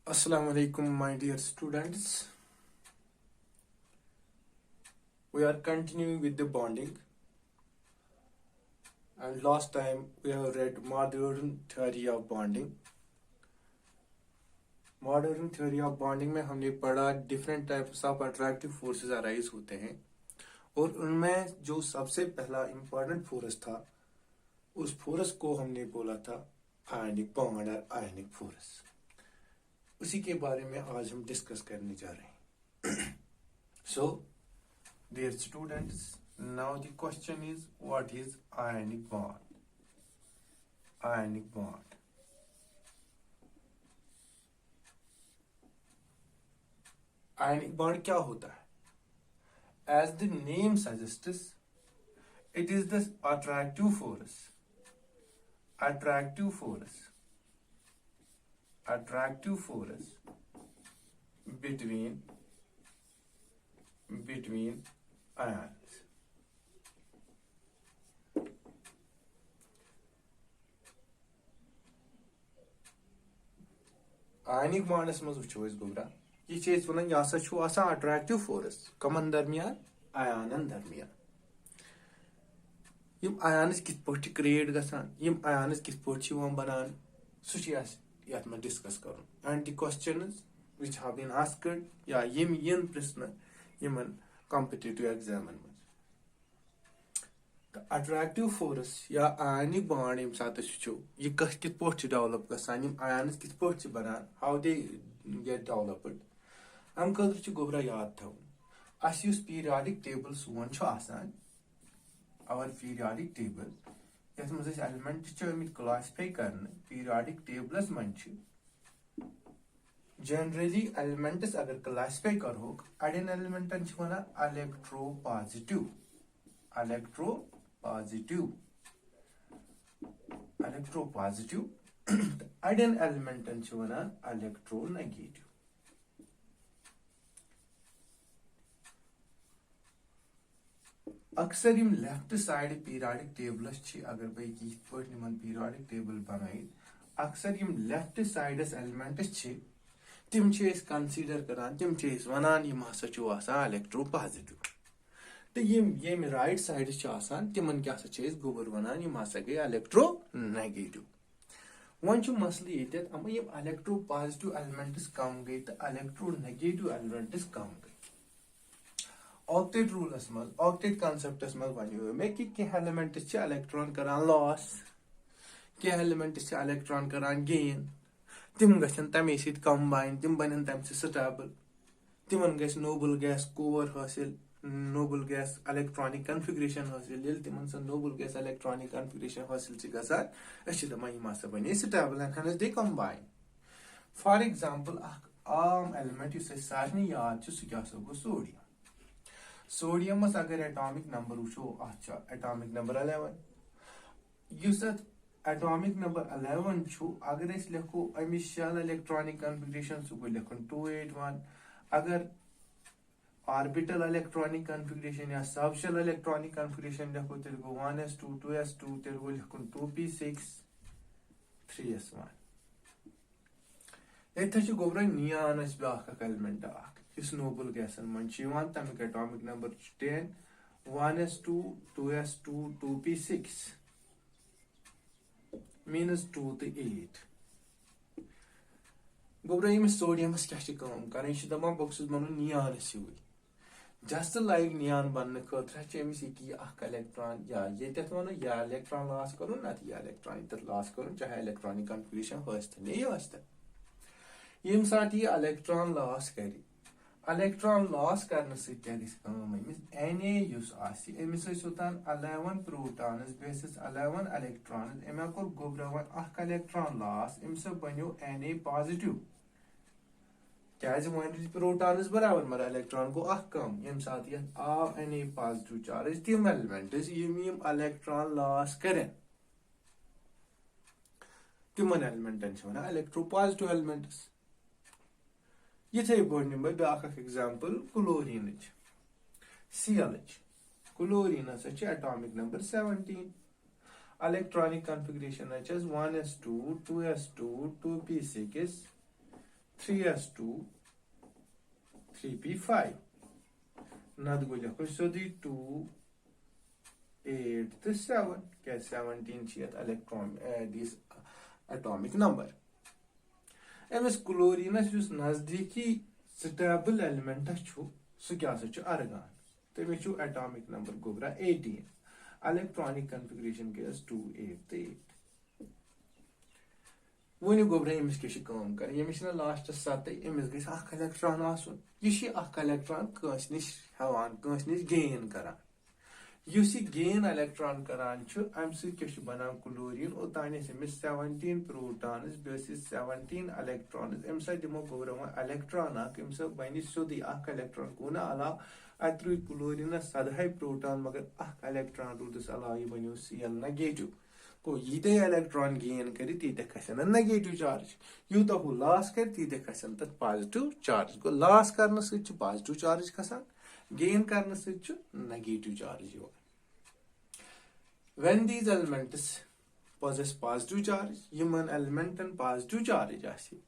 Assalamu alaikum, my dear students. We are continuing with the bonding, and last time we have read modern theory of bonding. Modern theory of bonding में हमने पढ़ा different types of attractive forces arise होते हैं और उनमें जो सबसे पहला important force था उस force को हमने बोला था ionic bond और ionic force. उसी के बारे में आज हम डिस्कस करने जा रहे हैं. So, dear students, now the question is, what is ionic bond? Ionic bond. Ionic bond क्या होता है? As the name suggests, it is the attractive force. Attractive force. Attractive force between ions. Ionic bonds में वुचो इस गोबरा ये चीज वनान यह हसा छु आसान अट्रैक्टिव फोर्स कमन दरमियान आयनन दरमियान यम आयन्स किस पटी क्रिएट गसान यम आयन्स किस पटी यम बनान सु छि अस यात में डिस्कस करूं and the questions which have been asked या यम यन प्रश्न यमन कॉम्पिटिटिव एग्जाम में द अट्रैक्टिव फोर्स या आयनिक बॉन्ड यम साथ छु ये किस पटी डेवलप गसान यम आयन्स किस पटी बनान हाउ दे गेट डेवलप्ड हम खतर छु गोबरा याद थो अस युस पीरियोडिक टेबल सोन छु आसान आवर पीरियोडिक टेबल यथ मज एलिमेंट छु अमित क्लासिफाई करने पीरियोडिक टेबलस मन छु जनरली एलिमेंट्स अगर क्लासिफाई करो अड़न एलिमेंटन छु वना इलेक्ट्रोपॉजिटिव अड़न एलिमेंटन छु वना इलेक्ट्रोनेगेटिव अक्सर यम लेफ्ट साइड पीरियोडिक टेबलस छि अगर बे यथ पट निमन पीरियोडिक टेबल बनाई अक्सर यम लेफ्ट साइडस एलिमेंट्स छि तिम छि एस कंसीडर करान तिम छि एस वनान यम हसा छु आसान इलेक्ट्रोपॉजिटिव तो यम राइट साइड छि आसान तिमन क्या हसा छि एस गोबर वनान यम हसा गए इलेक्ट्रोनेगेटिव वन छु मसले येत अम यम इलेक्ट्रोपॉजिटिव एलिमेंट्स कम गए तो इलेक्ट्रोनेगेटिव एलिमेंट्स कम गए ऑक्टेट रूलस मज ऑक्टेट कॉन्सेप्टस मज वनो मे कि कह एलिमेंट्स छि इलेक्ट्रॉन करान लॉस कह एलिमेंट्स छि इलेक्ट्रॉन करान गेन तिम गछन तमे सित कंबाइन तिम बनन तम से स्टेबल तिमन गछ नोबल गैस कोर हासिल नोबल गैस इलेक्ट्रॉनिक कॉन्फ़िगरेशन हासिल येल तिमन से नोबल गैस इलेक्ट्रॉनिक कॉन्फ़िगरेशन हासिल छि गसान अछि दमा यमा से बने स्टेबल एंड हनस दे कंबाइन फॉर एग्जांपल आम एलिमेंट युस सारनी याद छु सु क्या गो सोडियम सोडियमस अगर एटॉमिक नंबर वुचो अच्छा atomic number 11 use atomic number 11 छु अगर इस लिखो अमि शेल इलेक्ट्रॉनिक कॉन्फ़िगरेशन सु गो लिखन 281 अगर ऑर्बिटल इलेक्ट्रॉनिक कॉन्फ़िगरेशन या सब शेल इलेक्ट्रॉनिक कॉन्फ़िगरेशन लिखो तेल गो 1s2 2s2 तेल गो लिखन 2p6 3s1 एथ छु गोब्रा नियान अस ब्याक एलिमेंट इस नोबल गैसन मन तमिक atomic number 10 1s2 2s2 2p6 means 2 to 8 गोब्रा यम सोडियमस क्या काम कर दपान बस बन नियान सिवै जस्ट लाइक नियान बन खतर अमिस इलेक्ट्रॉन या ये वन या इलेक्ट्रॉन लॉस कर या इलेक्ट्रॉन लॉस कर चाहे इलेक्ट्रॉनिक कॉन्फ़िगरेशन हस्तन यम साथ यह इलेक्ट्रॉन लॉस कर इलेक्ट्रॉन लॉस करने से क्या Na युस आसी अमिस 11 प्रोटॉन्स बेसिस 11 इलेक्ट्रॉन्स अमे कोर गोब्रावन अख इलेक्ट्रॉन लॉस अमिस बनो Na पॉजिटिव क्या वन प्रोटॉन्स बराबर मर इलेक्ट्रॉन को अख कम यम साथ यह आव Na पॉजिटिव चार्ज तिम एलिमेंट्स यम इलेक्ट्रॉन लॉस करें तिमन एलिमेंटन वन इलेक्ट्रोपॉजिटिव एलिमेंट्स ये पे नी बह ब्या example chlorine Cl chlorine atomic number 17 electronic configuration such as 1s2, 2s2, 2p6, 3s2 3p5 नद गो लिखो सोदी 2 8 तो 7 क्या 17 छ इलेक्ट्रॉन दिस एटॉमिक नंबर एमस क्लोरीनस जुस नजदीकी स्टेबल एलिमेंट छु सु क्या छु अर्गान तमिस छु एटॉमिक नंबर गोबरा 18 इलेक्ट्रॉनिक कॉन्फ़िगरेशन के 2 8 तो 8 वो गोबरा एमस के काम कर यमिस ना लास्ट 7 एमस गइस अख इलेक्ट्रॉन आसुन ये अख इलेक्ट्रॉन कंस निश हवान कंस निश गेन करान युस गेन इलेक्ट्रॉन करान छु अम सह बनान क्लोरीन ओतान 17 प्रोटॉन्स बेस 17 इलेक्ट्रॉन्स अम सह दिमो गोबरा इलेक्ट्रॉन अम सह बन सोदी अख इलेक्ट्रॉन को ना अलाव अत रू क्लोरीन 17 प्रोटॉन मगर अख इलेक्ट्रॉन रूदस अलाव यह बनो Cl नेगेटिव को यीते इलेक्ट्रॉन गेन कर तीते खसन नेगेटिव चार्ज यूता हु लॉस कर तीते खसन तथ पॉजिटिव चार्ज को लॉस करने से पॉजिटिव चार्ज खसन गेन करने से नेगेटिव चार्ज यो when these elements possess positive charge यमन एलिमेंटन पॉजिटिव चार्ज आसी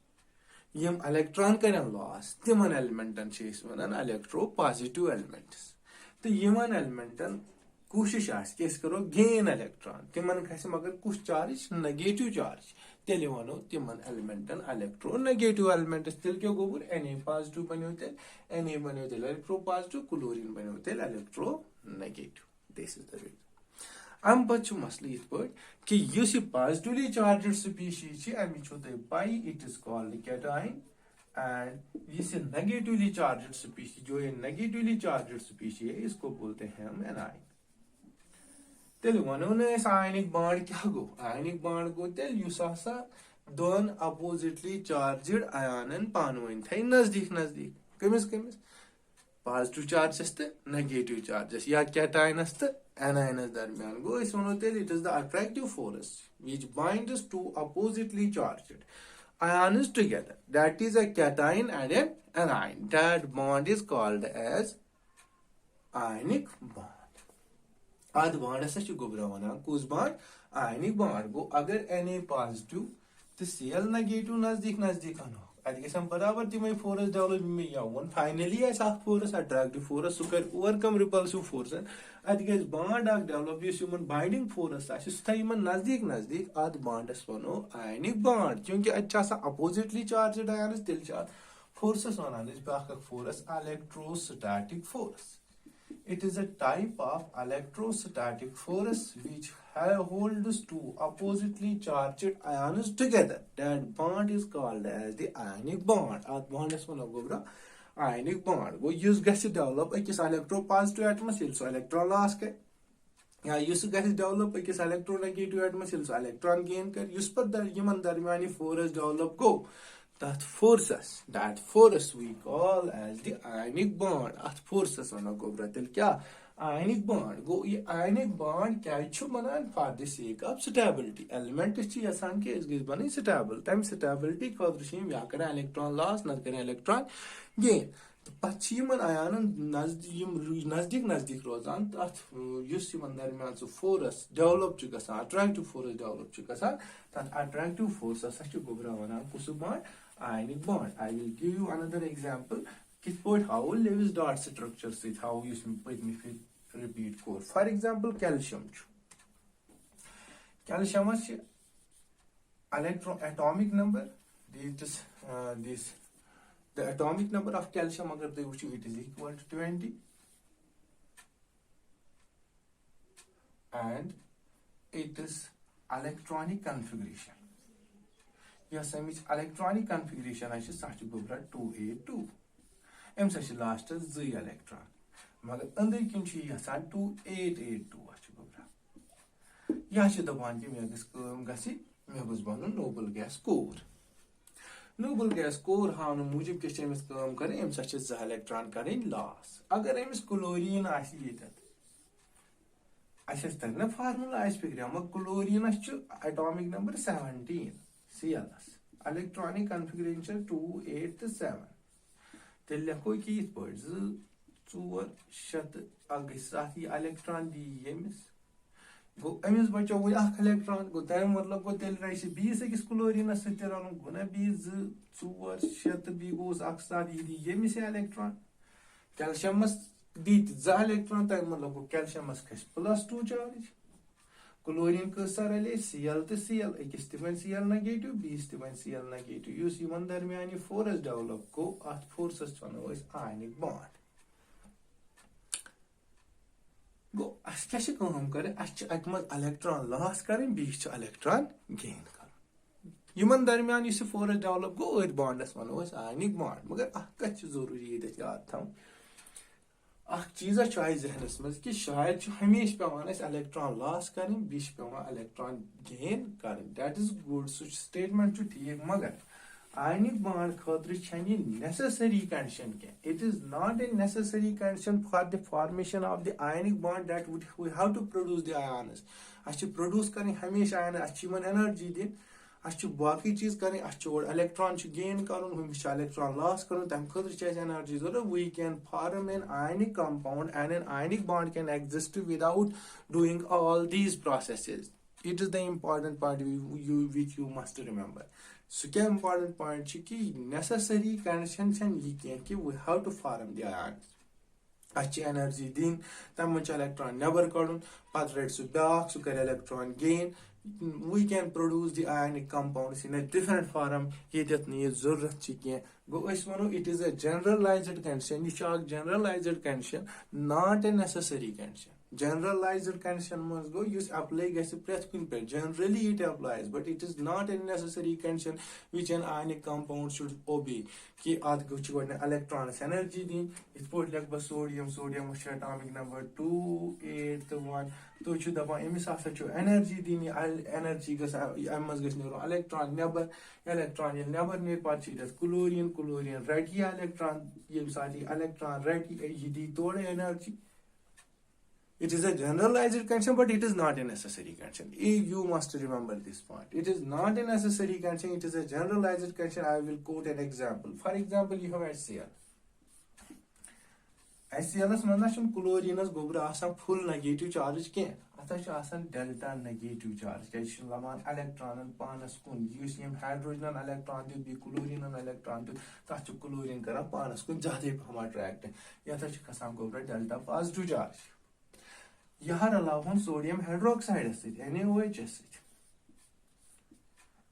यम इलेक्ट्रॉन करन लॉस तिमन एलिमेंटन छेस वनन इलेक्ट्रो पॉजिटिव एलिमेंट्स तो यमन एलिमेंटन कोशिश आस कि करो गेन इलेक्ट्रॉन तिमन खस मगर कुछ चार्ज नेगेटिव चार्ज तेल वनो तिमन एलिमेंटन इलेक्ट्रो नेगेटिव एलिमेंट्स तेल क्या गोबुर Na पॉजिटिव बनो तेल Na बनो तेल इलेक्ट्रो पॉजिटिव क्लोरीन बनो तेल electro negative this is the reason अम पत मसले इत पे कि युस पॉजिटिवली चार्ज्ड स्पीशीज अमि छु तय पाई it is called cation and इस नेगेटिवली चार्ज्ड स्पीशीज जो ये नेगेटिवली चार्ज्ड स्पीशीज है इसको बोलते हैं हम एनाइन तेल वनो न आयनिक बॉन्ड क्या गो आयनिक बॉन्ड गो तेल युस आसा दोन अपोजिटली चार्ज्ड आयनन पानवन थे नजदीक नजदीक कमिस कमिस पॉजिटिव चार्जेस तो नेगेटिव चार्जेस या कैटाइनस तो एनाइनस दरमियान गो इस वनो तेल it is the attractive force which binds two oppositely charged ions together that is a cation and an anion that bond is called as ionic bond ad bond ऐसा गोबरा वना कुछ बॉन्ड आयनिक बॉन्ड गो अगर Na positive तो Cl negative नजदीक नजदीक आनो अद गसम बराबर तिमै फोर्स डेवलप में यावन फाइनली ऐसा फोर्स अट्रैक्टिव फोर्स सुकर ओवरकम रिपल्सिव फोर्स अद गस बॉन्ड अक डेवलप यस ह्यूमन बाइंडिंग फोर्स आस सुथाइमन नजदीक नजदीक अद बॉन्डस वनो आयनिक बॉन्ड क्योंकि अच्छा सा अपोजिटली चार्ज्ड आयन्स तिल चार्ज फोर्सेस वनान इस बाक force electrostatic force it is a type of electrostatic force which holds two oppositely charged ions together. That bond is called as the ionic bond. That bond is one of the ionic bond. वो use gas develop एक electropositive atom से इल्सो electron loss के या use gas develop एक electronegative atom से इल्सो electron gain कर use पर Yemen दरमियानी force develop को that force we call as the ionic bond at forces wana gobra tel kya ionic bond go ye ionic bond kya chu manan for the sake of stability element chi asan ke is bani stable time stability khadr shim ya kare electron loss na kare electron gain पश्चिमन ion नजदीक नजदीक रोजान तथ use Yemen दरमियान so force develop छु गसान attractive force develop छु गसान तथ attractive force असा छु गोबरा वना कुसु bond ionic bond I will give you another example किस point how Lewis dot structure से how युस पद में repeat core for example calcium छु calcium च electron atomic number this the atomic number of calcium agar they wuchu it is equal to 20 and it is electronic configuration yes samich electronic configuration is such gobra 2a2 em such last is 2 electron magar andar kin chi yasa 2882 ach gobra ya chi da ban ki me gas kam gasi me bus banu noble gas core noble gas core हान मूजिब के चेमिस काम करे am such ज electron करे loss अगर AIIMS chlorine आसी येतत अच्छा तगना फार्मूला आइस पिग्राम क्लोरीन च atomic number 17 Cls electronic configuration 287 तेल लिखो कि इस पर 4 शत अगस इलेक्ट्रॉन दी यमिस गो अमिस बचो वो इलेक्ट्रॉन गो तम मतलब गो तेल रही बीस अकिस क्लोरीनस सत्य रन गो ना बीस जोर शे तो बी गोस अक्सार ये यमिस इलेक्ट्रॉन कैल्शियमस दी इलेक्ट्रॉन तम मतलब गो कैल्शियमस खस +2 चार्ज क्लोरीन कसा रले Cl तो Cl अकिस तन Cl नेगेटिव बीस तन Cl नेगेटिव युस यमन दरमियान फोर्स डेवलप गो अत फोर्सस वनो आयनिक बॉन्ड गो अस कर अत इलेक्ट्रॉन लॉस कर इलेक्ट्रॉन गेन कर यमन दरमियान फोर्स डेवलप गो अथ बॉन्डस वनो आयनिक बॉन्ड मगर कत जरूरी ये याद थवन चीज़ा जहनस मज कि शायद हमेशा पेवान इलेक्ट्रॉन लॉस कर पेवान इलेक्ट्रॉन गेन कर दैट इज गुड सह स्टेटमेंट ठीक मगर आयनिक बॉन्ड खतर नेसेसरी कंडीशन क्या it is not a necessary condition for the formation of the ionic bond that we have to produce the ions produce कर हमेशा ion energy दिन बाकी चीज करें इलेक्ट्रॉन गेन कर इलेक्ट्रॉन लॉस कर तम खतर एनर्जी जरूरत we can form an ionic compound and an ionic bond can exist without doing all these processes it is the important point which you must remember सह क्या important point कि necessary condition ये कि we have to form the ions energy दिन तम electron नबर कड़न पत रट सह ब्याक सह कर electron gain we can produce the ionic compounds in a different form ये जरूरत गो वनो it is a generalized condition यह generalized condition not a necessary condition generalized condition must go use apply gets press kun pe generally it applies but it is not a necessary condition which an ionic compound should obey कि आद गुच गोने electrons energy दी इस pot लग बस sodium atomic number 281 तो छु दपा एमिस आसा छु एनर्जी दी एनर्जी गस एमस गस नो इलेक्ट्रॉन नेबर ने पात छि क्लोरीन रेडी इलेक्ट्रॉन ये साथी इलेक्ट्रॉन रेडी ये दी तोड़े energy. It is a generalized condition, but it is not a necessary condition. You must remember this point. It is not a necessary condition. It is a generalized condition. I will quote an example. For example, you have HCl. HCl is manashun chlorine is gobra asan full negative charge ke. Atash asan delta negative charge. Kaishin laman electron and panas kun. Using hydrogen electron to be chlorine and electron to touch chlorine kara panas kun jade hama attract. Yatash kasam gobra delta positive charge. यहाँ अलावन sodium hydroxide NaOH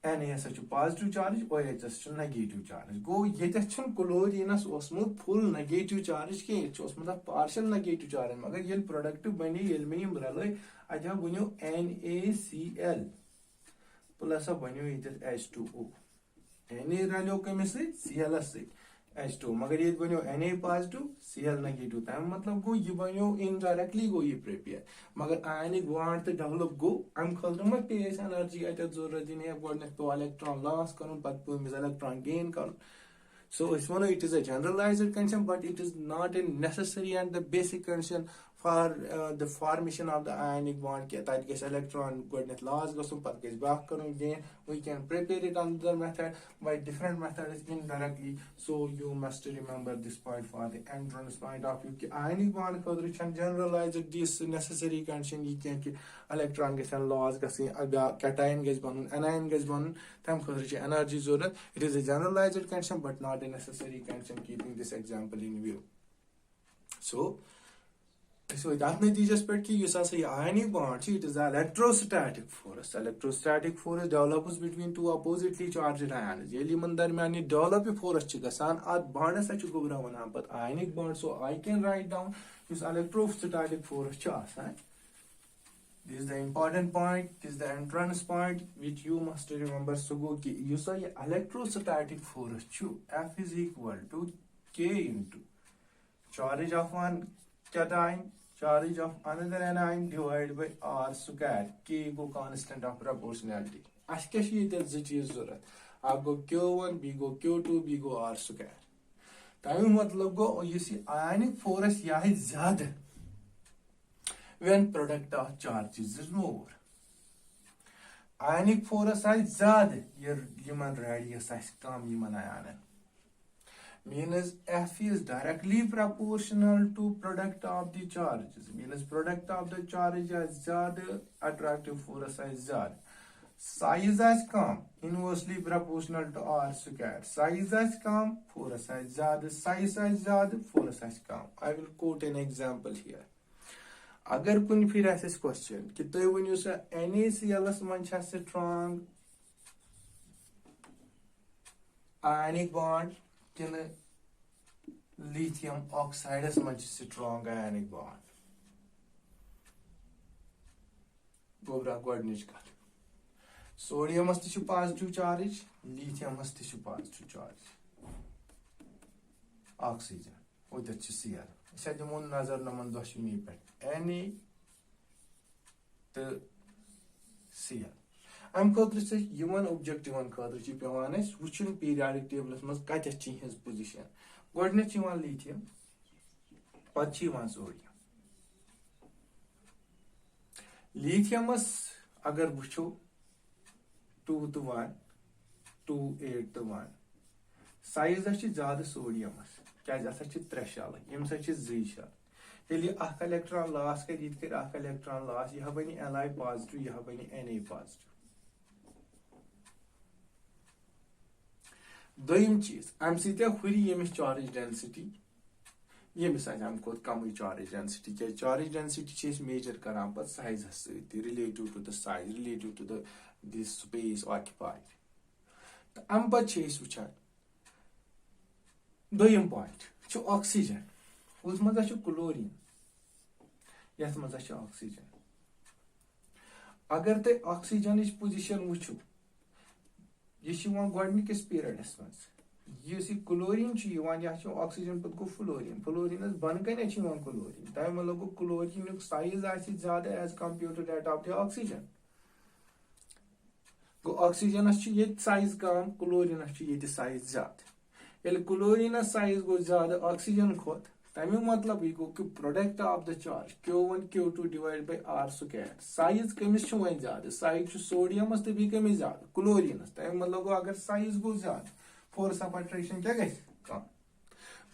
Na positive charge OH negative charge गो ये क्लोरीनस full negative charge कह partial negative charge मगर ये product बने ये मे रल अत बनो NaCl प्लस बनो ये H2O Na रलो कमिस Cl H2 मगर ये बनो Na पॉजिटिव Cl नेगेटिव तम मतलब गो ये बनो इनडायरेक्टली गो ये प्रिपेयर मगर आयनिक बॉन्ड तो डेवलप गो अम खतर मत पे एनर्जी अत जरूरत दिन गोडन पे इलेक्ट्रॉन लॉस कर पे इलेक्ट्रॉन गेन कर so it's one it is a generalized condition but it is not a necessary and the basic condition for the formation of the ionic bond that gets electron goodness loss goes pat gets back again we can prepare it another method by different methods indirectly so you must remember this point for the entrance point of view ionic bond coefficient generalized this necessary condition you can electron gets loss gets cation gets banun anion gets banun tam coefficient energy zorat it is a generalized condition but not a necessary condition keeping this example in view so that natijas pe ki yus asa ionic bond it is electrostatic force develops between two oppositely charged ions yeli man darmyan develop force chi gasan at bond sa chu gobra wana but ionic bond so I can write down yus electrostatic force cha asan this is the important point this is the entrance point which you must remember so go ki yus electrostatic force chu F is equal to K into charge of one cation charge of another anion divided by R square K go constant of proportionality as ke shi the cheez zarurat ab go Q1 B go Q2 B go R square time matlab go you see ionic force ya hai zyada when product of charges is more ionic force is zyada yer human radius is kam human ion means F is directly proportional to product of the charges. Means product of the charge is ज़्यादा, attractive force is ज़्यादा. Size is come, inversely proportional to R square. Size is come, force is ज़्यादा. Size is ज़्यादा, force is come. I will quote an example here. अगर कुछ फिर ऐसे question कि तो वो सा NaCl मन छा strong ionic bond किन lithium oxide मन strong ionic bond. गोबरा गोडनिच कथ. Sodium is positive charge, lithium is positive charge. Oxygen, with the Cl. Said the moon nazar naman doshini pet. Na the Cl. I'm called to say human objective on Kadrichi Pavanes, which in periodic tables must cut his position. Godnet you want lithium, but you want sodium. Lithium is agar bucho 2 to 1, 2, 8 to 1. Size is ज़्यादा sodium. क्या जैसा ची 3 शाल, यम सा ची 2 शाल. यदि एक electron loss कर यदि कर एक इलेक्ट्रॉन लॉस यह बनी Li पॉजिटिव यह बनी Na पॉजिटिव. दोयम चीज अम सीते हुरी यमिस चार्ज डेंसिटी यमिस हम को कम चार्ज डेंसिटी के चार्ज डेंसिटी चीज मेजर कराम पर साइज सती relative to the size relative to the this space occupied. The ambachase which are the point to oxygen whose mother chlorine. Yes, mother oxygen. Agar the oxygen is position which you want Guadnic period as once. You see chlorine you want oxygen but go fluorine. Fluorine is bankan you want chlorine. Time a logo chlorine size as compared to that of the oxygen. Oxygen is size come, chlorine is size ज़्यादा. यदि chlorine size go ज़्यादा oxygen Khot, तमें मतलब ये को कि product of the charge Q1 Q2 divided by R square. Size कमिस चुन ज़्यादा, size चु sodium मस्त भी कमिस ज़्यादा, chlorine तमें मतलब अगर size go ज़्यादा, force of attraction क्या गए कम.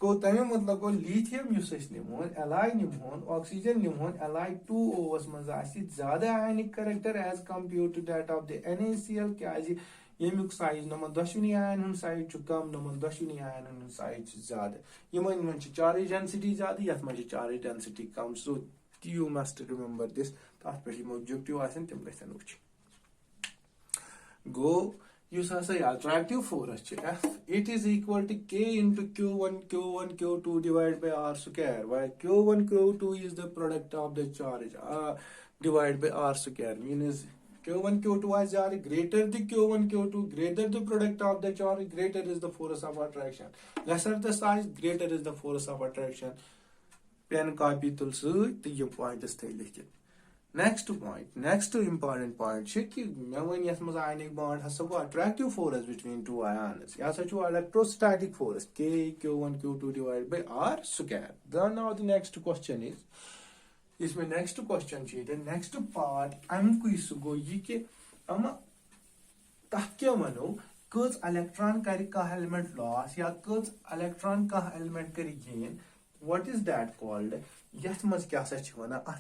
को तमें मतलब को lithium uses निमोन, Li निमोन, oxygen निमोन, Li2O मज़ासी ज़्यादा ionic character as compared to that of the NaCl क्या जी ये मिक्स size नमन दशविनी ion हन size चुकम नमन दशविनी ion हन size ज़्यादा ये मन charge density ज़्यादा यह मन charge density come. So you must remember this. ताप पहली objective आसन तम गसन उच. Go. You say attractive force F it is equal to K into Q1 Q2 divided by R square, where Q1 Q2 is the product of the charge divided by R square. Means Q1 Q2 is greater the Q1 Q2, greater the product of the charge, greater is the force of attraction. Lesser the size, greater is the force of attraction. Pen copy tulsu the point is taken. Next important point check ionic bond has a attractive force between two ions. Yes, electrostatic force K Q1 Q2 divided by R square. Then now the next question is my next question. The next part I'm going to go ye tahkya mano kuz electron kari ka element loss ya kuz electron ka element kari gain. What is that called? Yes, must kya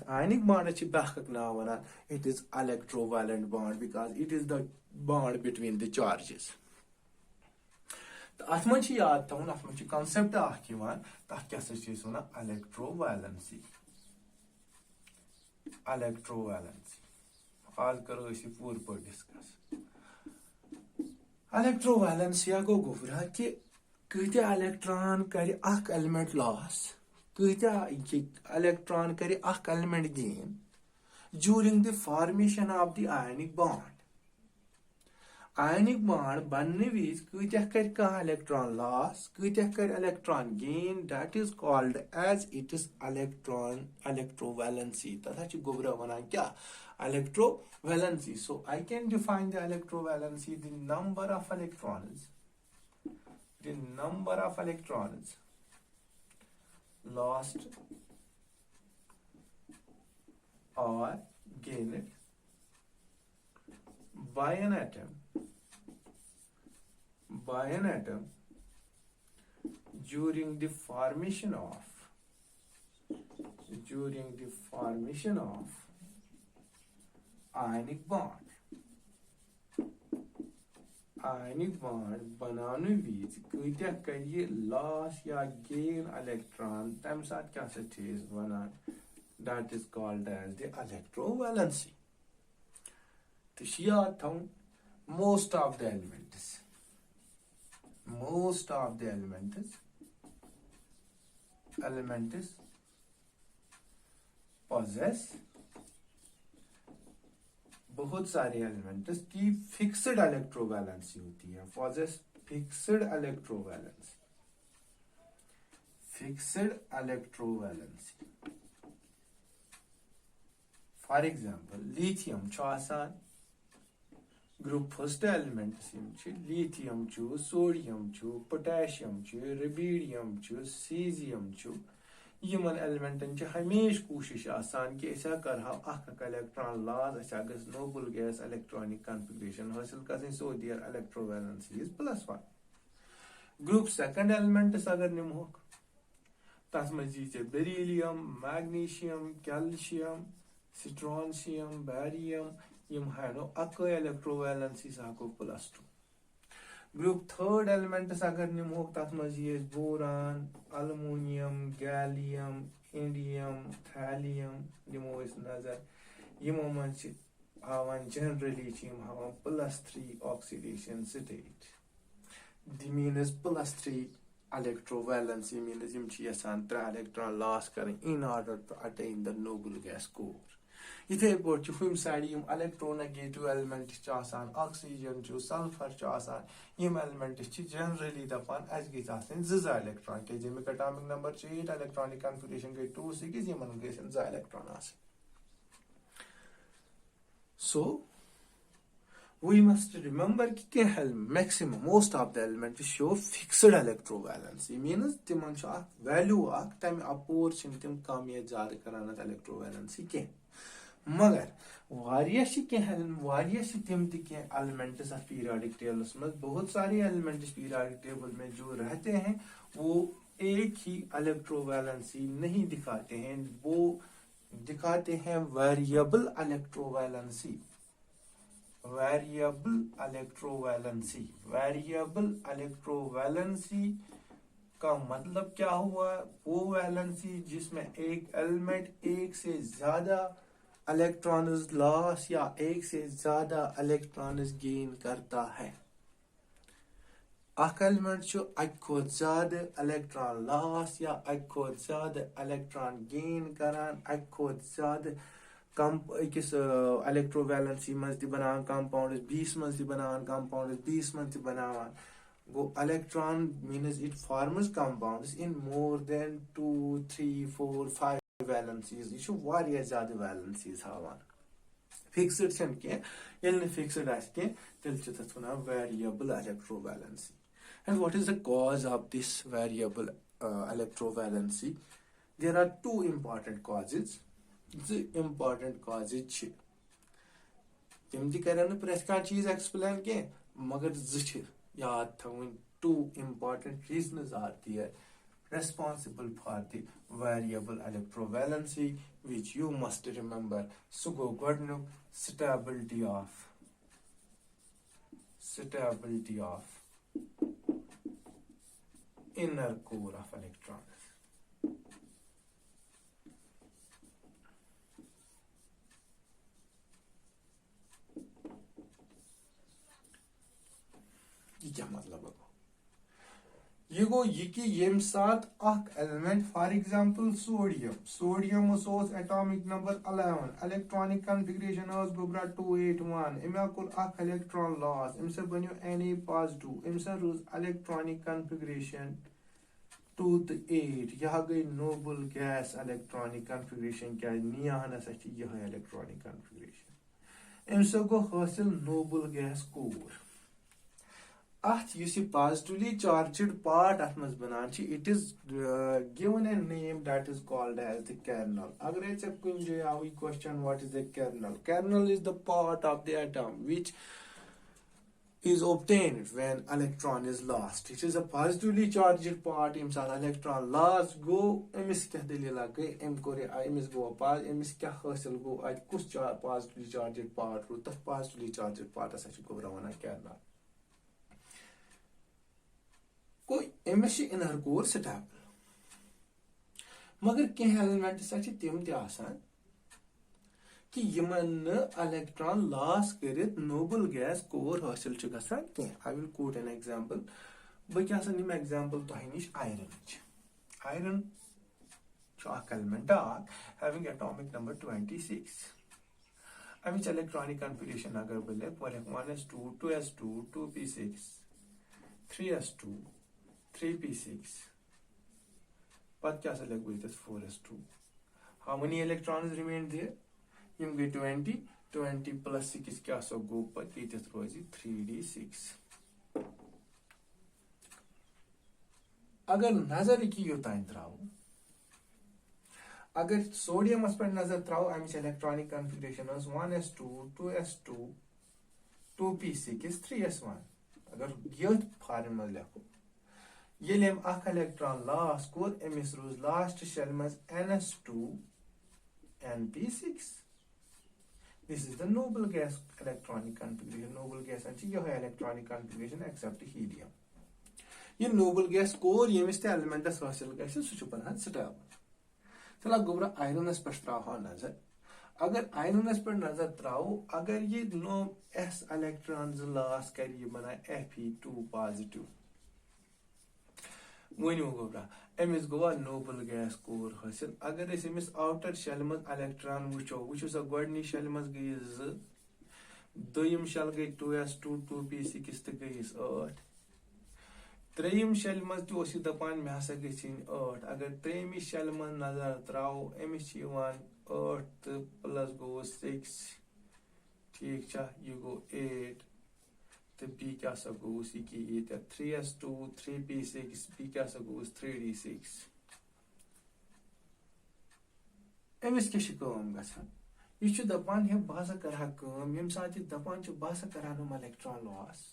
ionic bond it is electrovalent bond because it is the bond between the charges. The atmachi yaad thaun atmachi concept akiwan tah kya electrovalency. Electrovalency. All karo isi poor per discuss. Electrovalency go gufra ki kya electron kari ak element loss. Electron carry a element gain during the formation of the ionic bond. Ionic bond banne vis kya electron loss, kya electron gain, that is called as it is electrovalency. That's gobra wana kya electrovalency. So I can define the electrovalency, the number of electrons lost or gained by an atom during the formation of ionic bond बनाने विज कत्या कर loss या gain electron तम साथ क्या वनान that is called as the electrovalency. तो याद थोन most of the elements possess बहुत सारे एलिमेंट्स की फिक्स्ड इलेक्ट्रोवैलेंसी होती है, possess fixed electrovalency. For example lithium group first elements lithium sodium potassium rubidium caesium यमन एलिमेंटन हमेश कोशिश आसान कि करहा इलेक्ट्रॉन लॉस गस नोबल गैस इलेक्ट्रॉनिक कन्फिगरेशन हासिल कर so there electrovalency is +1. Group second elements अगर निमोक तथ मज beryllium magnesium calcium strontium barium यम हानो अक इलेक्ट्रोवैलेंसी हको +2. ग्रुप थर्ड एलिमेंट्स अगर निमोक तथ मज boron aluminium gallium indium thallium निमो नजर यमो मज हावान जनरली हावान +3 oxidation state. The means +3 electrovalency means यम यसान 3 इलेक्ट्रॉन लॉस करें in order to attain the noble gas core. इथे पे हम side electronegative element oxygen sulphur यम एलिमेंट जनरली दपान अस गई इलेक्ट्रॉन के एटॉमिक नंबर 8 इलेक्ट्रॉनिक कन्फिगरेशन गई 2 6 यमन गई 2 electron. So we must remember कि maximum most of the elements show fixed electrovalency means तिमन वैल्यू तम अपोर तिम कम या ज्यादा करान electrovalency के मगर तिम एलिमेंट्स ऑफ पीरियोडिक टेबल्स में बहुत सारे एलिमेंट्स पीरियोडिक टेबल में जो रहते हैं वो एक ही इलेक्ट्रोवैलेंसी नहीं दिखाते हैं, वो दिखाते हैं वेरिएबल इलेक्ट्रोवैलेंसी का मतलब क्या हुआ? वो वैलेंसी जिसमें एक एलिमेंट एक से ज्यादा इलेक्ट्रॉन्स लॉस या एक से ज्यादा इलेक्ट्रॉन्स गेन करता है. एलिमेंट ज्यादा इलेक्ट्रॉन लॉस या ज्यादा इलेक्ट्रॉन गेन करान ज्यादा कम अकिस इलेक्ट्रोवैलेंसी मज बनान कंपाउंड 20 मज बनान कंपाउंड 20 मज बनान गो electron means it forms compounds in more than 2 3 4 5 valencies यह ज्यादा वैलेंसीज हावान. फिक्स्ड के फिक्स्ड तेल variable electrovalency. And what is the cause of this variable electrovalency? There are 2 important causes. तम तन प्रत चीज एक्सप्लेन के मगर याद थवन 2 important reasons are there responsible for the variable electrovalency which you must remember. So go godnuk stability of inner core of electrons. ये क्या मतलब है? ये गो ये कि येम साथ element for example sodium atomic number 11 electronic configuration गोब्रा 281 इमे कोर इलेक्ट्रॉन लॉस इमसे बन्यो Na पॉजिटिव इमसे रोज इलेक्ट्रॉनिक कन्फिगरेशन 2 to 8 यह गई नोबल गैस इलेक्ट्रॉनिक कन्फिगरेशन क्या नियान यह इलेक्ट्रॉनिक कन्फिगरेशन इमसे गो हासिल noble gas core. Positively charged part it is given a name that is called as the kernel. Agar question what is the kernel? Kernel is the part of the atom which is obtained when electron is lost. It is a positively charged part. Im sat electron lost go emis kya dalila gay em kore emis go pas emis kya hasil go at kus positively charged part ru ta positively charged part asa go rawana kya na koi emis inner core stable magar ke element sa tim te asan कि यमन electron loss करित noble gas core हासिल च गसान के I will quote an example बह क्या निम एग्जांपल तह निश iron element having atomic number 26 अमिच इलेक्ट्रॉनिक कन्फिगरेशन अगर बह लिख 1s2 2s2 2p6 3s2 3p6 पत क्या लिख बह 4s2 how many electrons remain there यम गई 20 प्लस 6 क्या सो गो पत रोज 3d6 अगर नजर की योतान त्रो अगर सोडियमस पे नजर throw अमिच electronic configuration 1s2 2s2 2p6 3s1 अगर ये फार्म लिखो ये इलेक्ट्रॉन लॉस कोर अमिस रोज लास्ट शेल मज ns2 np6 This is the noble gas electronic configuration. Noble gas and your electronic configuration except helium. This noble gas core yemis the element as hasil gases super stable. चला गोबरा iron पर त्राहो नजर अगर iron पर नजर त्राहो अगर ये no s electrons loss कर ये बना Fe2 positive वही गोबरा amiss Goa Nobel gas core हासिल अगर एमिस आउटर शेल मज इलेक्ट्रॉन वो सा गोडनी शेल मज गई दोयम शेल गई 2s2 2p6 तो गई 8 त्रेयम शेल मज तो दपान मे हसा गई 8 अगर त्रेयमी शेल मज नजर त्राओ एमिस 8 तो प्लस गो 6 ठीक ये गो 8 तो b क्या गो ये 3s2 3p6 b क्या गो 3d6 अमिस क्या यह दपान है बह करा यम सात दपान बह करा इलेक्ट्रॉन लॉस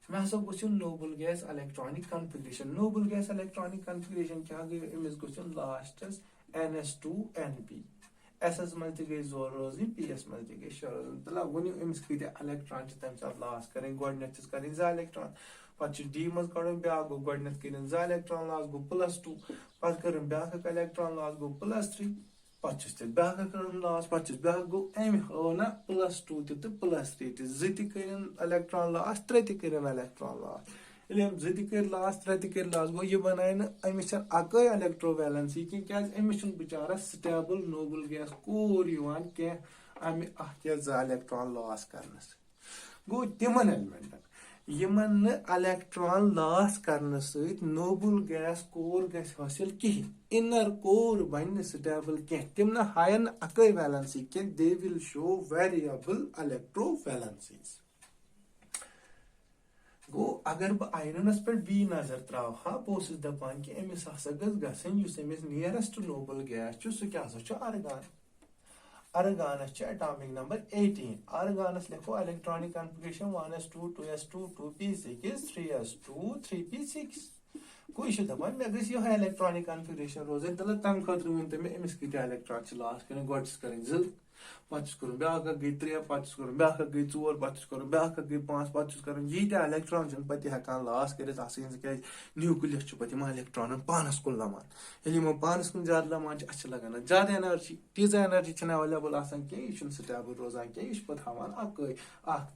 मे हसा गो noble gas electronic configuration noble gas electronic configuration क्या गई अमिस गो लास्टस ns2 np ss मज गई जोर रोज ps मज गई शोर तला वनु अमिस कत इलेक्ट्रॉन तम साथ लॉस करें गोडनेथ करें 2 इलेक्ट्रॉन पत d मज कड़न ब्या गो गोडनेथ करें 2 इलेक्ट्रॉन लॉस गो +2 पत करें ब्या इलेक्ट्रॉन लॉस गो +3 पत ब्या करें लॉस पत ब्या गो अम ना +2 तो +3 ज करें इलेक्ट्रॉन लॉस 3 करें इलेक्ट्रॉन लॉस ज कर लॉस 3 कर लॉस गो ये बनाए अमिस अक इलेक्ट्रोवैलेंसी की क्या अमिस बिचारा स्टेबल नोबल गैस कोर अमे इलेक्ट्रॉन लॉस कर गो तिमन एलिमेंटन यमन इलेक्ट्रॉन लॉस करने सहित नोबल गैस कोर गस हासिल कहीं इनर कोर बन स्टेबल कह तिम न हायन अक वैलेंसी कह दे विल शो वेरिएबल इलेक्ट्रोवैलेंसीज गो अगर बह आयरनस पे बी नजर त्रा बस दपान कि अमिस हसा गमिस नियरेस्ट नोबल गैस सह क्या अर्गान अर्गानस एटॉमिक नंबर 18 अर्गानस लिखो electronic configuration 1s2 2s2 2p6 3s2 3p6 कोई दपान मे गई इलेक्ट्रॉनिक कन्फिगरेशन रोजन तल तम खतर वन तो मे अमिस कत इलेक्ट्रॉन लॉस करें गोस करें 2 पत ब्या गई 3 पत ब्या गई 4 पत ब्या गई 5 पत कर यीत्या इलेक्ट्रॉन पे हेकान लॉस कर क्या न्यूक्लियस पे इलेक्ट्रॉन पानस कुन लमान ये पानस कुन ज्यादा लमान अच्छे लगान ज्यादा एनर्जी तीज एनर्जी अवेलेबल कह स्टेबल रोजान कह यह पे हावान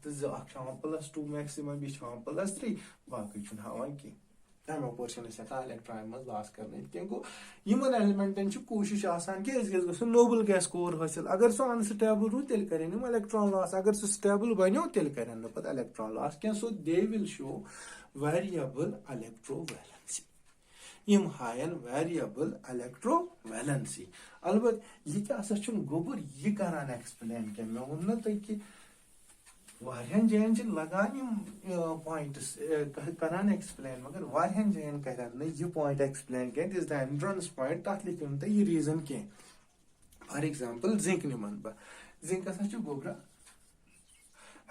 +2 मैक्सिमम यह +3 बाकी हावान कह तमो पोर्शन इलेक्ट्रॉन मज लॉस कर गो यमन एलिमेंटन कोशिश कि नोबल गैस कोर हासिल अगर सो अनस्टेबल रू तेल करें इलेक्ट्रॉन लॉस अगर सो स्टेबल बनो तेल करें पे इलेक्ट्रॉन लॉस क्या so they will show variable electrovalency यम हायन वेरिएबल इलेक्ट्रोवैलेंसी अलबत यह क्या गोबर यह करान एक्सप्लेन क्या मे वो ना कि वारियन जैन लगान पॉइंट्स करान एक्सप्लेन मगर वारियन जैन कर यह पॉइंट एक्सप्लेन क्या दिस द एंट्रेंस पॉइंट तथ लिखो तुम यह रीजन कह फॉर एग्जांपल जिंक निमन बह zinc Gobra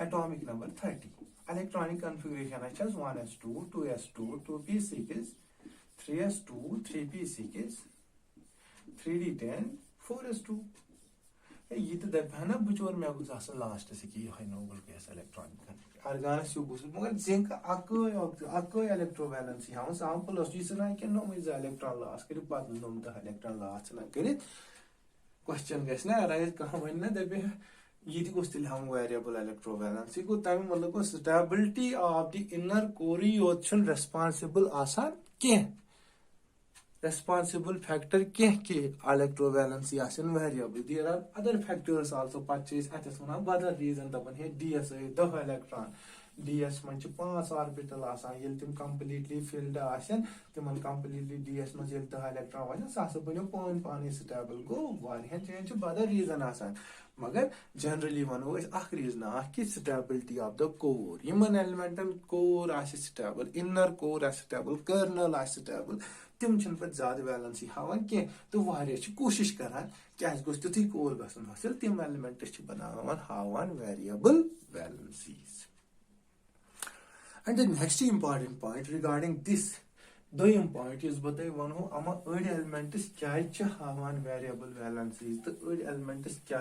atomic number 30 electronic configuration is 1s2, 2s2, 2p6, 3s2, 3p6, 3d10, 4s2. ये तो दपना बचोर मे गुस लास्ट से कि यह नोबल गैस इलेक्ट्रॉनिक आर्गानस गुस मगर जिंक अक इलेक्ट्रोवैलेंसी हाँ सैंपल के नोम इलेक्ट्रॉन लॉस कर नोम दह इलेक्ट्रॉन लॉस कर क्वेश्चन गस ना राइज कह वन ना दपे ये गोस तेल हम वेरिएबल इलेक्ट्रोवैलेंसी गो तम मतलब गो stability of the inner core योत रेस्पॉन्सिबल आसान कह responsible factor के electrovalency आसन variable. There are other factors also purchase at this one other reason दबन है ds दह electron ds मन 5 orbital आसान येल तिम completely filled आसन तिमन completely ds मन येल दह electron वाजन सास बनो पानी stable गो वारियन चेंज other reason आसान मगर generally वनो इस आख reason कि stability of the core यमन elemental core आस stable inner core आस stable kernel आस stable तिम पे ज्यादा वैलेंसी हावान कह तो कोशिश करान क्या गोस तुथी कोर गसन हासिल तिम एलिमेंट्स बनावान हावान variable valencies and the next important point regarding this दोयम पॉइंट इस बतय वनो अमा अड एलिमेंट्स क्या हावान वेरिएबल वैलेंसीज तो अड एलिमेंट्स क्या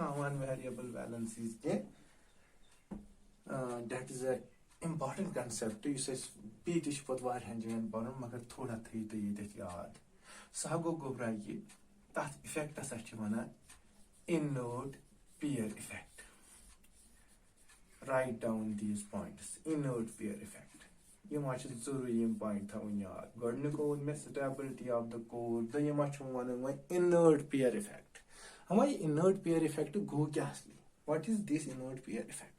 हावान वेरिएबल वैलेंसीज के that is a important concept इस बीत पे वारियन जन पढ़ मगर थोड़ा थी तो ये याद सह गो गोब्रा ये तथ इफेक्ट हसा वनान inert pair effect right down these points inert pair effect यम जरूरी यम पॉइंट थवन याद गोडनिक वो मे स्टेबिलिटी ऑफ द कोर दोयम वन वो इनर्ट पेयर इफेक्ट हमारे इनर्ट पेयर इफेक्ट गो क्या what is this inert pair effect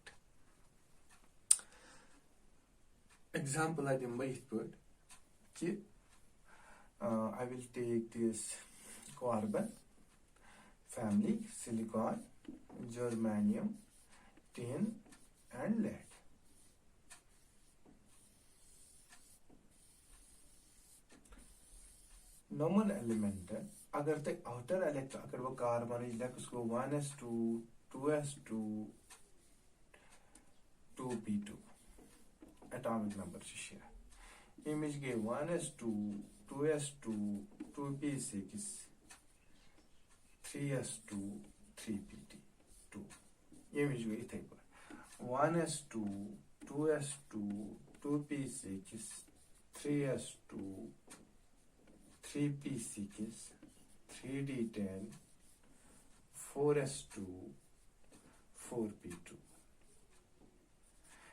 example I did I will take this carbon family silicon germanium tin and lead normal element अगर तक outer electron अगर वो carbon है उसको 1s2 2s2 2p2 atomic number share image के 1s2 2s2 2p6 3s2 3p2 image के इथे 1s2 2s2 2p6 3s2 3p6 3d10 4s2 4p2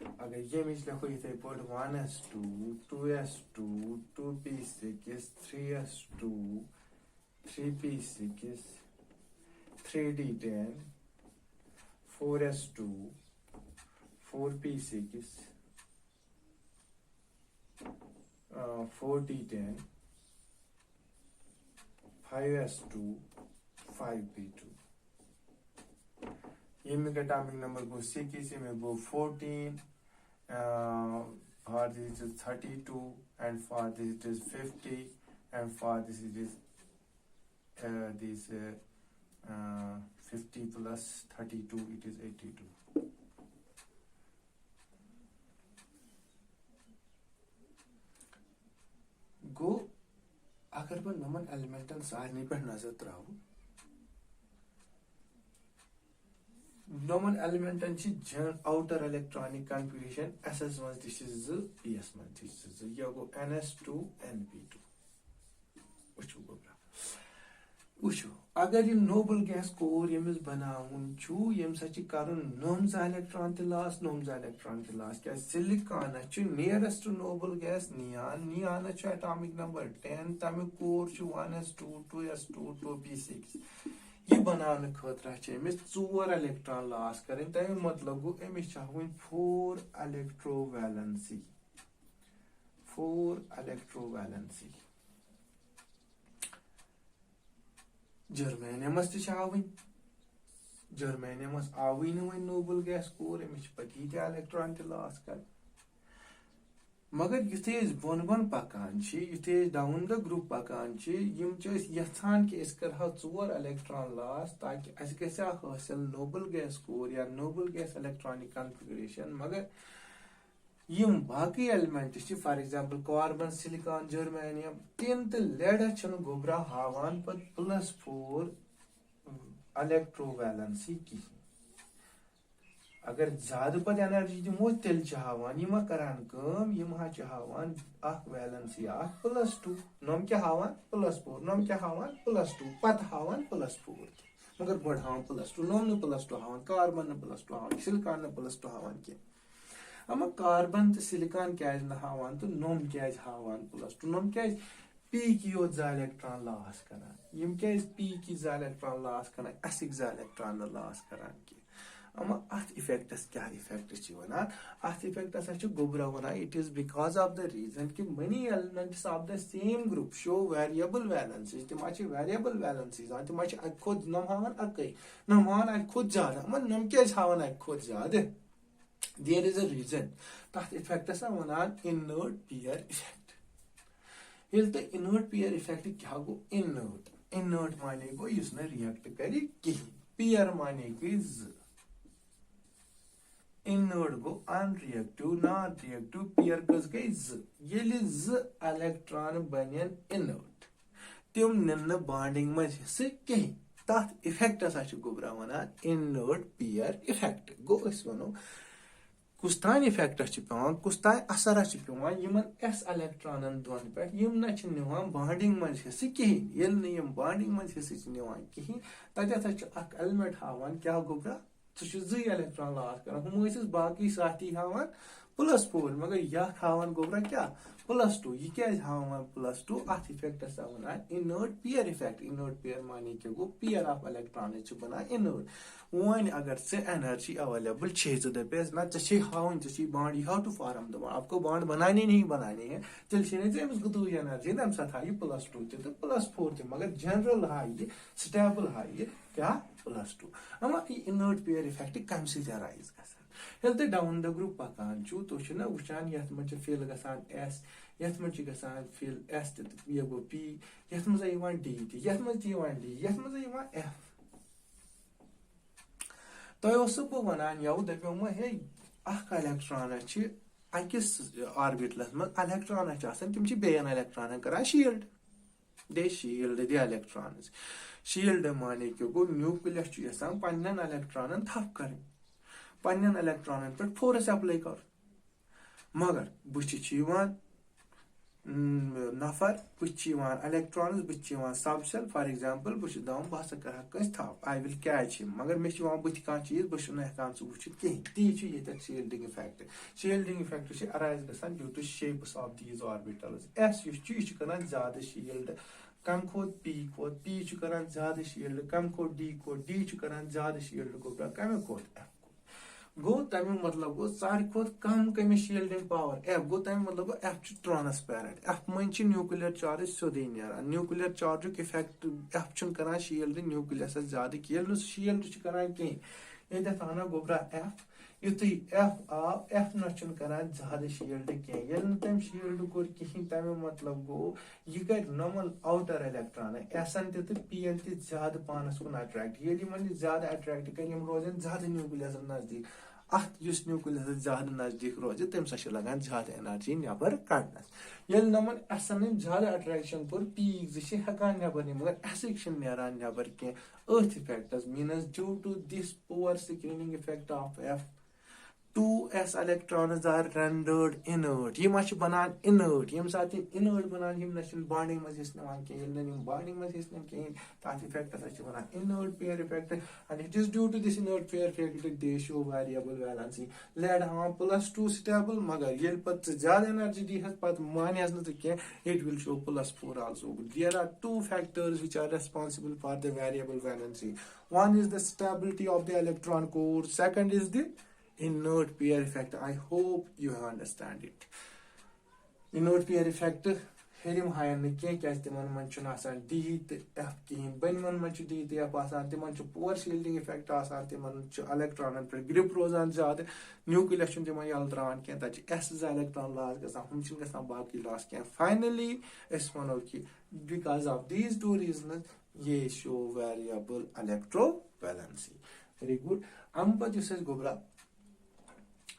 अगर ये मिस लिखो इथे point 1s2 2s2 2p6 3s2 3p6 3d10 4s2 4p6 4d10 5s2 5p2 ये में atomic number go 6 में go 14 for this it is 32 and for this it is 50 and for this it is 50 plus 32 it is 82 go अगर मैं नमन elemental सारनी पर नजर तराऊ normal element outer electronic configuration SS मज PS मज यह गो NS2 NP2 वुचो गोब्रा वुचो अगर यम नोबल गैस कोर यमिस बनाउन छु यम सच करन नोम्स इलेक्ट्रॉन ते लॉस क्या सिलिकॉन छु नियरेस्ट टू नोबल गैस नियान छु एटॉमिक नंबर 10 तमे कोर छु 1s2 2s2 2p6 ये बनाने खतरा अमिस 4 इलेक्ट्रॉन लॉस करें तमें मतलब गो अमिस 4 इलेक्ट्रोवैलेंसी जर्मेनियमस जर्मेनियमस आवी न नोबल गैस कोर अमिस पती इलेक्ट्रॉन ते लॉस कर मगर युथे बोन बोन पकान युथे डाउन द ग्रुप पकान यहान कि 4 इलेक्ट्रॉन लॉस ताकि हासिल नोबल गैस कोर या नोबल गैस इलेक्ट्रॉनिक कॉन्फ़िगरेशन मगर यम बाकी element for example carbon silicon germanium तिम तो लेड गोबरा हावान पत +4 इलेक्ट्रोवैलेंसी की अगर ज्यादा पत एनर्जी दिमो तेल हावान यम करान कम यम हावान वैलेंसी +2 नम क्या हावान +4 नम क्या हावान +2 पत हावान +4 मगर गोड हावान +2 नम न +2 हावान कार्बन न +2 हावान सिलिकॉन न +2 हावान के अमा कार्बन तो सिलिकॉन क्या हावान तो नम क्या हावान +2 नम क्या पी की यो इलेक्ट्रॉन लॉस करान यम क्या पी की इलेक्ट्रॉन लॉस करान एसिक इलेक्ट्रॉन लॉस करान के अमा अथ इफेक्टस क्या इफेक्ट वनान अथ इफेक्टस गोबरा वनान it is because of the reason कि many elements of the same group show variable valencies तिम वेरिएबल वैलेंसीज तिम खुद नम हावान अकई नम हावान अत खुद ज्यादा अमन नम क्या हावान अत खुद ज्यादा देयर इज अ रीजन तथ इफेक्टस वनान इनर्ट पीयर इफेक्ट ये तो इनर्ट पीयर इफेक्ट क्या गो इनर्ट माने गो युस न रिएक्ट करी कहीं पीयर माने गई इनर्ट गो अनरिएक्टिव नॉन रिएक्टिव पीयर कस गई ज इलेक्ट्रॉन बनियन इनर्ट तिम निन्न बॉन्डिंग मज हिस्से कहीं तथ इफेक्टस गोबरा वनान इनर्ट पीयर इफेक्ट गो वनो कुछ तान इफेक्टस पे कुछ तान असर पे यमन एस इलेक्ट्रॉनन दोन पे यम ना बॉन्डिंग मज हिस्से कहीं ये बॉन्डिंग मज हिस्से निवान कहीं तथ एलिमेंट हावान क्या गोबरा सह इलेक्ट्रॉन लॉस कर हम बाकी साथी हावान +4 मगर यह हावान गोबरा क्या +2 यह क्या हावान +2 अथ इफेक्टस वनान inert pair effect inert pair माने क्या गो पीयर ऑफ इलेक्ट्रॉन बना इनर्ट वन अगर से एनर्जी अवेलेबल दपेस ना चे हावन चे bond how to form the bond आपको बॉन्ड बनाने नहीं बनाने हैं तेल गुतु एनर्जी तम सा +2 तो +4 मगर जनरल हाई स्टेबल हाई क्या +2 अमा इनर्ट पीयर इफेक्ट कम से राइज गल तो डाउन द ग्रुप पकान तो वुचान ये मज फिल गसान एस ये मज गसान फिल एस ये गो पी ये मज डी ये मज डी ये मज एफ तो बह वनान यव दपो हे इलेक्ट्रॉन अकिस ऑर्बिटलस मज इलेक्ट्रॉन तम बेन इलेक्ट्रॉन कर shield they shield the electrons shield माने कि गो न्यूक्लियस यसान पन्न इलेक्ट्रॉन थप कर पन्न इलेक्ट्रॉन पे फोर्स अप्लाई कर मगर बुच नफर बुच इलेक्ट्रॉन बुच सबसेल फॉर एग्जांपल बुच दम बह कर थप आई विल कैच हिम मगर मे बुथ कह चीज बह हेकान सह वुचित कहीं ती शील्डिंग इफेक्ट अराइज गसान due to shapes of these orbitals s यह कर ज्यादा शील्ड कम खोत पी कर ज्यादा शील्ड कम खोत डी कर ज्यादा शील्ड गोबरा कम खोत एफ गो तम मतलब गो सारे खोत कम कमिस शील्डिंग पावर एफ गो तम मतलब गो एफ ट्रांसपेरेंट एफ मन न्यूक्लियर चार्ज सोदे नीरान न्यूक्लियर चार्ज इफेक्ट एफ कर शील्ड न्यूक्लियस ज्यादा कह शील्ड कर कहीं ये आना गोबरा एफ युथु एफ आव एफ न ज्यादा शील्ड कह तम शील्ड कोर कहीं तम मतलब गो यह कर नमन आउटर इलेक्ट्रॉन एसन तो पी एन ज्यादा पानस कुन अट्रैक्ट ये ज्यादा अट्रैक्ट कर रोजन ज्यादा न्यूक्लियस नजदीक अत न्यूक्लियस ज्यादा नजदीक रोज तम सा लगान ज्यादा एनर्जी नबर कड़नस ये नमन एसन ज्यादा अट्रैक्शन कोर पीक हेकान नबर मगर एसिक नान नबर कह अर्थ effects means due to this poor screening effect of f 2s electrons are rendered inert ये माच बनान inert यम साथ inert बनान यम नशन बॉन्डिंग मज हिस नवान के यम नन बॉन्डिंग मज हिस न के तात इफेक्ट अस बनान inert pair effect and it is due to this inert pair effect they show variable valency lead हम +2 stable मगर ये पत ज्यादा एनर्जी दी हस पत मान हस न के it will show +4 also there are two factors which are responsible for the variable valency one is the stability of the electron core second is the inert pair effect. I hope you have understand it. Inert pair effect हेरिम हायन क्या तिमन मन d तो F कहीं बन मन d तो f तिमन poor shielding effect तिमन electron पे ग्रिप रोजान ज्यादा न्यूक्लियस तिम यल त्रान कह तक एस इलेक्ट्रॉन लॉस गसान हम बाकी लॉस कह फाइनली वनो कि because of these two reason ये show variable electrovalency very good अम पे गोबरा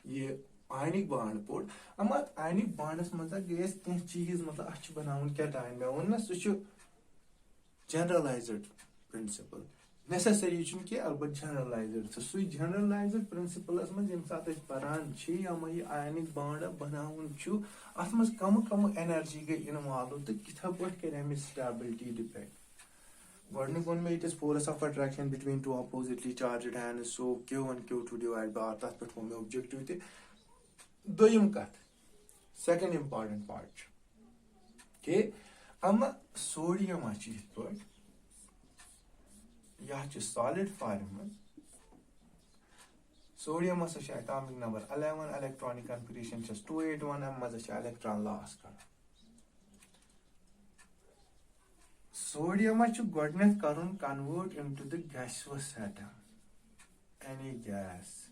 ये ionic bond put. Amma ionic bonds maza gayes keh cheez matlab ach banavun cation me wonna su generalized principle. Necessary chunki albat generalized. So generalized principle as maz yem sat ach paran chi amma ye ionic bond banavun chu atmas kam energy ge involved to kitha pat kare am stability depend. It is force of attraction between two oppositely charged hands. So Q1 Q2 divided by R. That's what my objective is. Doyum kat. Second important part. Okay. Amma sodium achi put. Yah solid form. Sodium has atomic number 11, electronic configuration just 281. Amma electron loss. Sodium is convert into the gaseous atom. Any gas.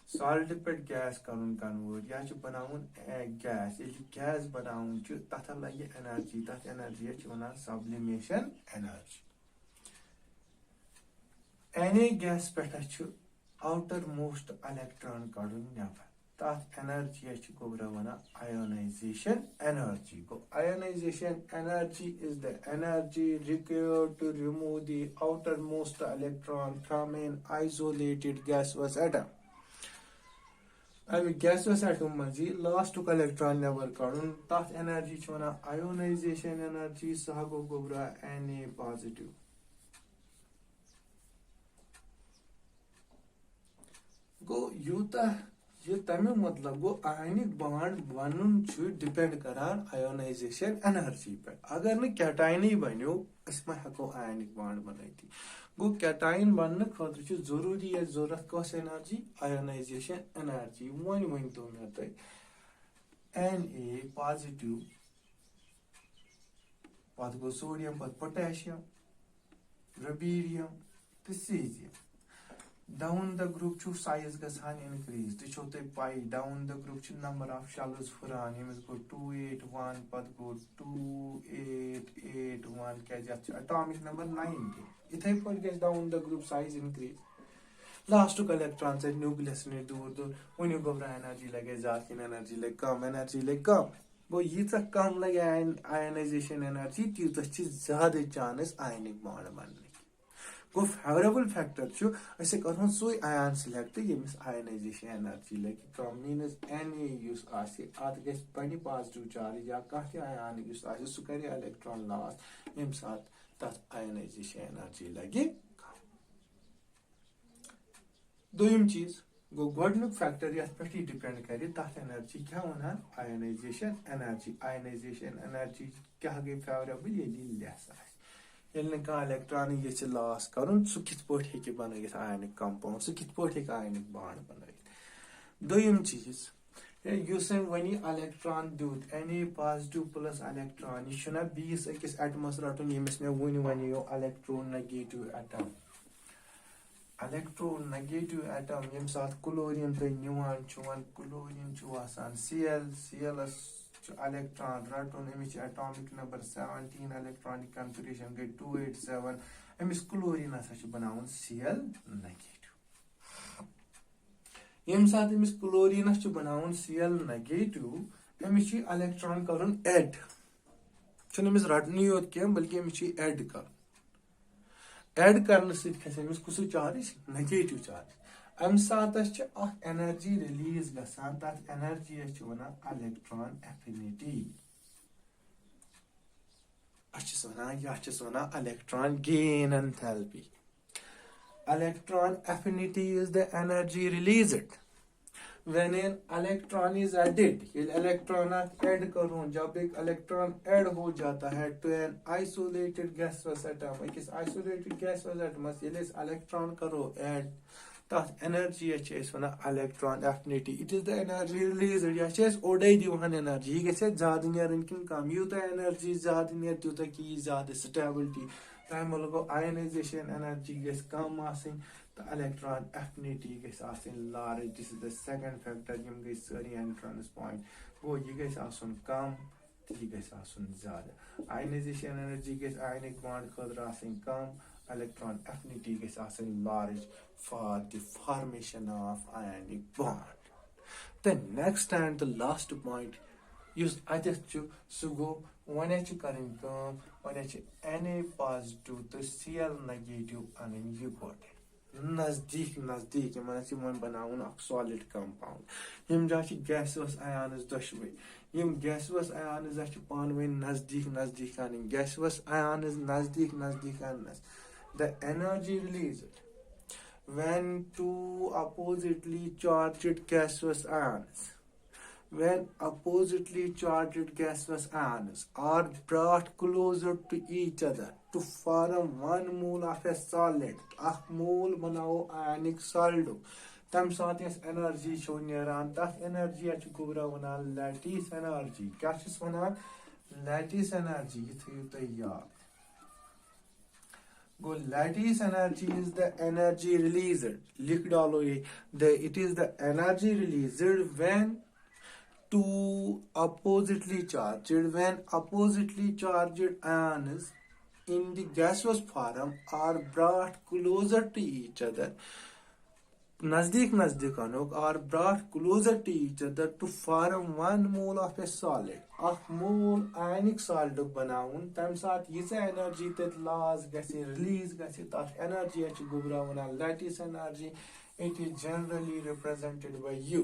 Solid gas convert. Ya gas. If gas banaun that energy. That energy is sublimation energy. Any gas outermost electron never. That energy is ionization energy. Ionization energy is the energy required to remove the outermost electron from an isolated gaseous atom. And gaseous atom last electron never kadun. That energy is ionization energy sahago gobra Na positive. Go yuta. ये तमें मतलब गो ionic bond बनन depend करान ionisation energy पे अगर न cation ही बनो इसमें हको आयनिक बॉन्ड बनाई गो कैटाइन बनने खतर जरूरी है जरूरत कस एनर्जी आयोनाइजेशन एनर्जी वन तो मे Na पॉजिटिव पत गो सोडियम पत पोटेशियम रुबिडियम तो caesium down the group size gasan increase. To show the pi down the group number of shells furan him is go 281 pad go 2881 atomic number 9. It gets down the group size increase. Last to electrons at nucleus ne dur when you go energy like a zakin energy like come. Go yita come like ionization energy to the zade chance ionic bond man. Go favorable factor chu ऐसे करूँ सोई ion select ये miss ionization energy like means Na use आसे आध gas पनी positive charge या काहे ion use आसे सुकरी electron loss ये साथ तथ ionization energy लगे दोयम चीज गो गोडनुक फैक्टर या पे डिपेंड करे तथ एनर्जी क्या होना ionization energy क्या गई favorable ये less है electron is loss current so kit put he banayit ionic compound so kit put he ionic bond banayit doyum cheez using when electron do any positive plus electron you should not be is atmosphere to yemis me when you electronegative atom yem sat chlorine to nuan chuan chlorine chu asan Cl electron raton image atomic number 17 electronic configuration get 287 emis chlorine such banaun Cl negative yem sat emis chlorine chu banaun Cl negative emis electron karun add chun emis ratni yot kem balki emis add karne sit khase emis kusu charge negative charge am satas energy release gasan that energy is electron affinity electron gain enthalpy. Electron affinity is the energy released when an electron is added. electron add करूं जब एक electron add हो जाता है to an isolated gaseous atom एक isolated gaseous atom ये electron करो add that energy is electron affinity. It is the energy released. Yes, odai divan energy. He gets a jardinier and can come. You the energy jardinier to the key the stability. Time will ionization energy gets come massing. The electron affinity gets asking large. This is the second factor. You guys sorry electron point. Go you guys asun come. You guys asun zada. Ionization energy gets ionic bond asking come. Electron affinity is also large for the formation of ionic bond. The next and the last point یُس اَتٮ۪تھ چھُ سُہ گوٚو وۄنۍ چھِ کَرٕنۍ کٲم وۄنۍ چھِ Na پازٹِو تہٕ Cl نگیٹِو اَنٕنۍ یِکوٹے نزدیٖک نزدیٖک یِمن آسہِ یِمن بَناوُن اکھ سالِڈ کمپاوُنڈ یِم جایہِ چھِ گیسوس اَیانٕز دۄشوٕے یِم گیسوس اَیانٕز اَسہِ چھِ پانہٕ ؤنۍ نزدیٖک نزدیٖک اَنٕنۍ گیسوس اَیانٕز نزدیٖک نزدیٖک اَننَس the energy released when two oppositely charged gaseous ions are brought closer to each other to form one mole of a solid اکھ مول بناوو ionic solid تمہِ ساتہٕ یۄس energy چھو نیران تتھ energy چھِ گوٚبرا ونان lattice energy کیاہ چھِس ونان lattice energy یہِ تھٲیِو تُہۍ یاد گوٚو lattice energy is the energy released لِکھ ڈالو it is the energy released when oppositely charged ions in the gaseous form are brought closer to each other نزدیٖک نزدیٖک انوک are brought closer to each other to form one mole of a solid اکھ مول ionic solid بناوُن تمہِ ساتہٕ ییٖژاہ energy تتہِ لاس گژھِ release گژھِ تتھ energy چھِ گوٚبرا ونان lattice energy it is generally represented by U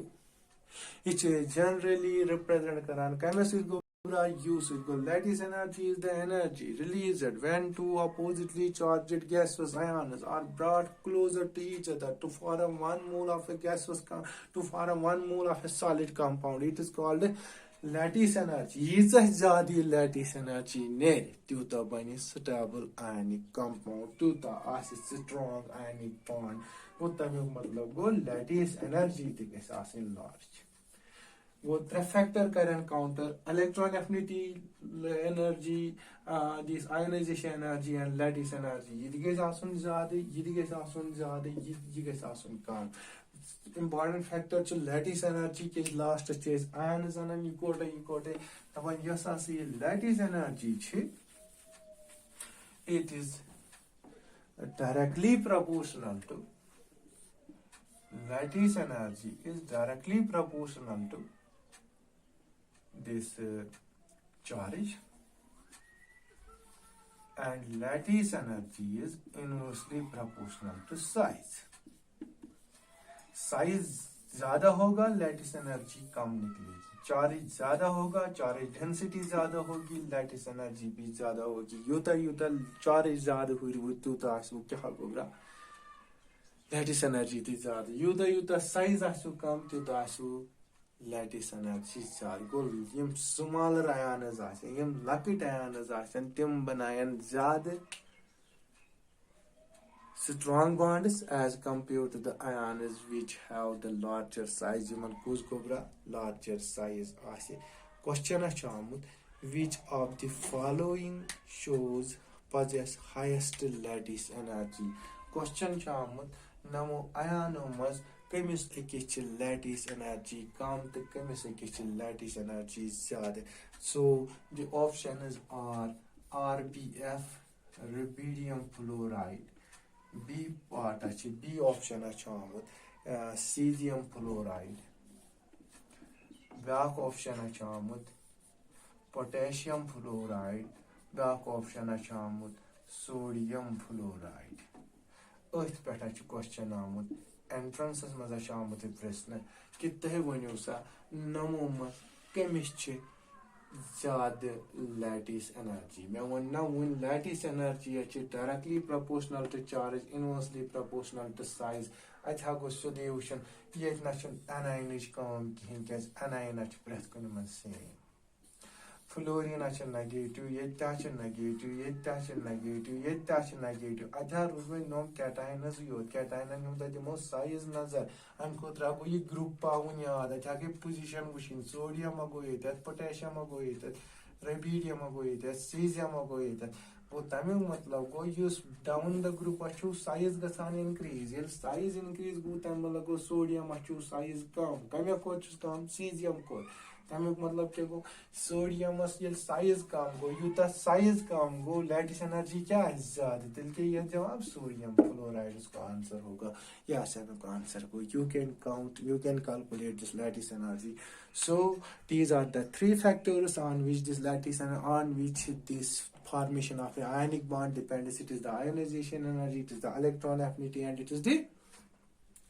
یہِ چھِ generally represent کران کمہِ سۭتۍ گوٚبرا U سۭتۍ گوٚو lattice energy is the energy released when two oppositely charged gaseous ions are brought closer to each other to form one mole of a solid compound it is called lattice energy ییٖژاہ زیادٕ یہِ lattice energy نیرِ تیوٗتاہ بنہِ stable ionic compound تیوٗتاہ آسہِ strong ionic bond گوٚو تمیُک مطلب گوٚو lattice energy تہِ گژھِ آسٕنۍ لارج گوٚو 3 فیکٹر کرن counter electron affinity energy this ionization energy and lattice energy یہِ تہِ گژھِ آسُن زیادٕ یہِ تہِ گژھِ آسُن زیادٕ یہِ گژھِ آسُن کم important factor چھُ lattice energy کیازِ لاسٹس چھِ أسۍ ions انان یِکوٹے دپان یۄس ہسا یہِ lattice energy چھِ it is directly proportional to this charge and lattice energy is inversely proportional to size ज्यादा होगा lattice energy कम निकलेगी चार्ज ज्यादा होगा चार्ज डेंसिटी ज्यादा होगी lattice energy भी ज्यादा होगी यूता चार्ज ज्यादा हुई तूता आसू क्या होगा lattice energy थी ज्यादा यूता size आसू कम तूता आसू lattice energy ज्यादा गो यम smaller ions आसन यम लकट ions आसन तिम बनायन ज्यादा strong bonds as compared to the ions which have the larger size yaman kus gobra larger size ase question acha amut which of the following shows possess highest lattice energy question cha amut namo iono mas kemis ekich lattice energy kam te kemis ekich lattice energy zyada so the option is RBF rubidium fluoride B part अछि B option अछि आमत cesium fluoride back option अछि आमत potassium fluoride back option अछि आमत sodium fluoride अथ पेठ अछि question आमत entrance मज अछि आमत प्रश्न कि तह वनियो सा नमो मस केमिस छ ज्यादा lattice energy मैं वन्ना वन lattice energy अछि directly proportional to charge inversely proportional to size अच्छा गो solution ये ना छ anion इच काम कहीं के anion अछि प्रथ कुन मन सेम फ्लोरीन अछि नेगेटिव ये ताछ नेगेटिव ये ताछ नेगेटिव ये ताछ नेगेटिव अच्छा रुवे नो कैटायनस यो कैटायन हम दिमो साइज नजर हम को त्रागो ये ग्रुप पाउन याद अच्छा के पोजीशन वशिन सोडियम गो येत पोटेशियम गो येत रेबिडियम गो येत सीजियम गो येत वो तमे मतलब गो यूज डाउन द ग्रुप अच्छु साइज गसान इंक्रीज ये साइज इंक्रीज गो तमे लगो सोडियम अच्छु साइज कम कमे को कम सीजियम को तमिक मतलब क्या गो सोडियमस ये साइज कम गो यूता साइज कम गो लैटिस एनर्जी क्या है ज्यादा तिल के ये जवाब सोडियम क्लोराइड उसका आंसर होगा या सेवन का answer go you can calculate this lattice energy. So these are the three factors on which this lattice and on which this formation of a ionic bond depends. It is the ionization energy, it is the electron affinity, and it is the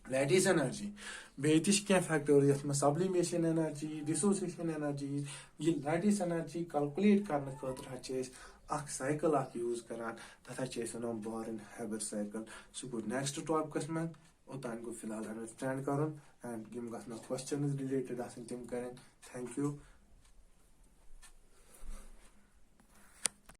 lattice energy. बेतिश क्या factor यथमा sublimation energy, dissociation energy, ये lattice energy calculate करने खतर हचेस अख cycle अख use करान तथा चेस वन Born Haber cycle so go next topics में ओतान को फिलहाल अंडरस्टैंड करन एंड गिम गस क्वेश्चंस रिलेटेड आसन तिम करें थैंक यू